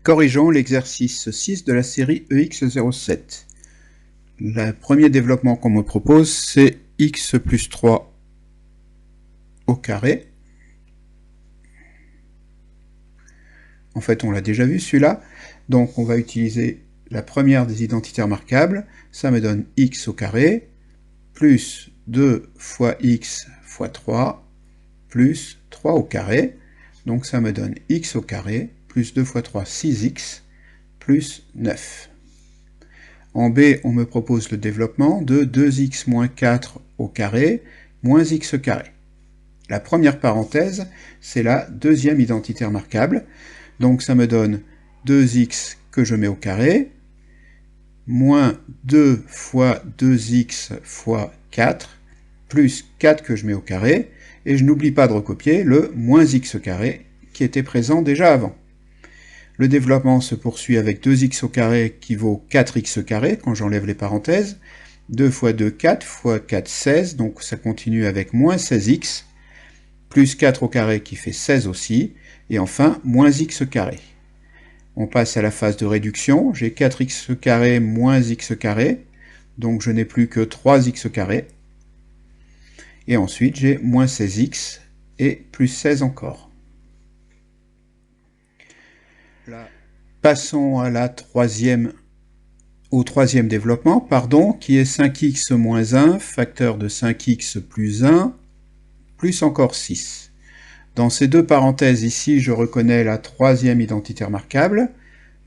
Corrigeons l'exercice 6 de la série EX07. Le premier développement qu'on me propose, c'est x plus 3 au carré. En fait, on l'a déjà vu celui-là. Donc, on va utiliser la première des identités remarquables. Ça me donne x au carré, plus 2 fois x fois 3, plus 3 au carré. Donc, ça me donne x au carré, plus 2 fois 3, 6x, plus 9. En B, on me propose le développement de 2x moins 4 au carré, moins x carré. La première parenthèse, c'est la deuxième identité remarquable. Donc ça me donne 2x que je mets au carré, moins 2 fois 2x fois 4, plus 4 que je mets au carré, et je n'oublie pas de recopier le moins x carré qui était présent déjà avant. Le développement se poursuit avec 2x au carré qui vaut 4x carré quand j'enlève les parenthèses. 2 fois 2, 4, fois 4, 16, donc ça continue avec moins 16x, plus 4 au carré qui fait 16 aussi, et enfin moins x carré. On passe à la phase de réduction, j'ai 4x carré moins x carré, donc je n'ai plus que 3x carré. Et ensuite j'ai moins 16x et plus 16 encore. Passons à au troisième développement, qui est 5x moins 1, facteur de 5x plus 1, plus encore 6. Dans ces deux parenthèses ici, je reconnais la troisième identité remarquable.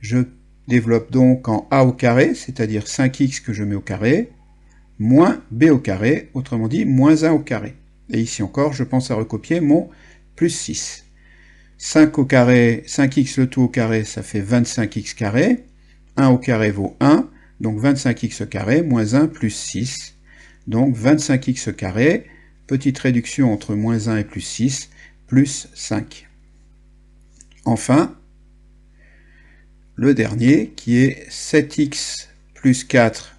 Je développe donc en a au carré, c'est-à-dire 5x que je mets au carré, moins b au carré, autrement dit moins 1 au carré. Et ici encore, je pense à recopier mon plus 6. 5 au carré, 5x le tout au carré, ça fait 25x carré. 1 au carré vaut 1, donc 25x carré, moins 1 plus 6. Donc 25x carré, petite réduction entre moins 1 et plus 6, plus 5. Enfin, le dernier qui est 7x plus 4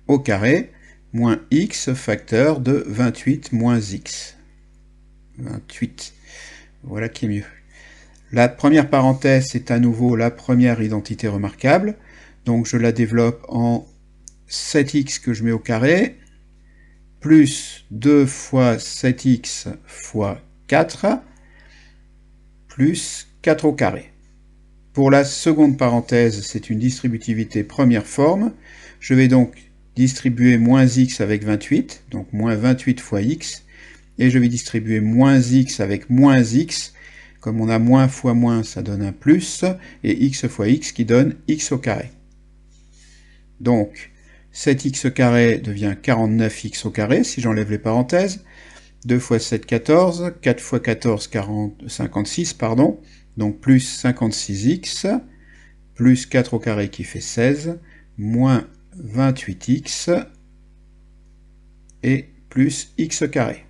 au carré, moins x facteur de 28 moins x. 28. Voilà qui est mieux. La première parenthèse, c'est à nouveau la première identité remarquable. Donc je la développe en 7x que je mets au carré, plus 2 fois 7x fois 4, plus 4 au carré. Pour la seconde parenthèse, c'est une distributivité première forme. Je vais donc distribuer moins x avec 28, donc moins 28 fois x, et je vais distribuer moins x avec moins x. Comme on a moins fois moins, ça donne un plus, et x fois x qui donne x au carré. Donc, 7x carré devient 49x au carré, si j'enlève les parenthèses. 2 fois 7, 14, 4 fois 14, 56, pardon. Donc plus 56x, plus 4 au carré qui fait 16, moins 28x, et plus x carré.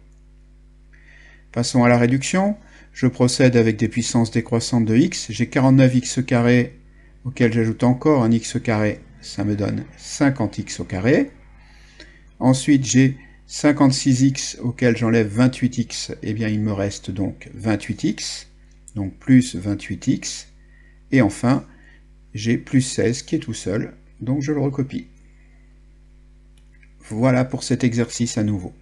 Passons à la réduction. Je procède avec des puissances décroissantes de x. J'ai 49x carré, auquel j'ajoute encore un x carré, ça me donne 50x au carré. Ensuite, j'ai 56x auquel j'enlève 28x, et bien il me reste donc 28x, donc plus 28x. Et enfin, j'ai plus 16 qui est tout seul, donc je le recopie. Voilà pour cet exercice à nouveau.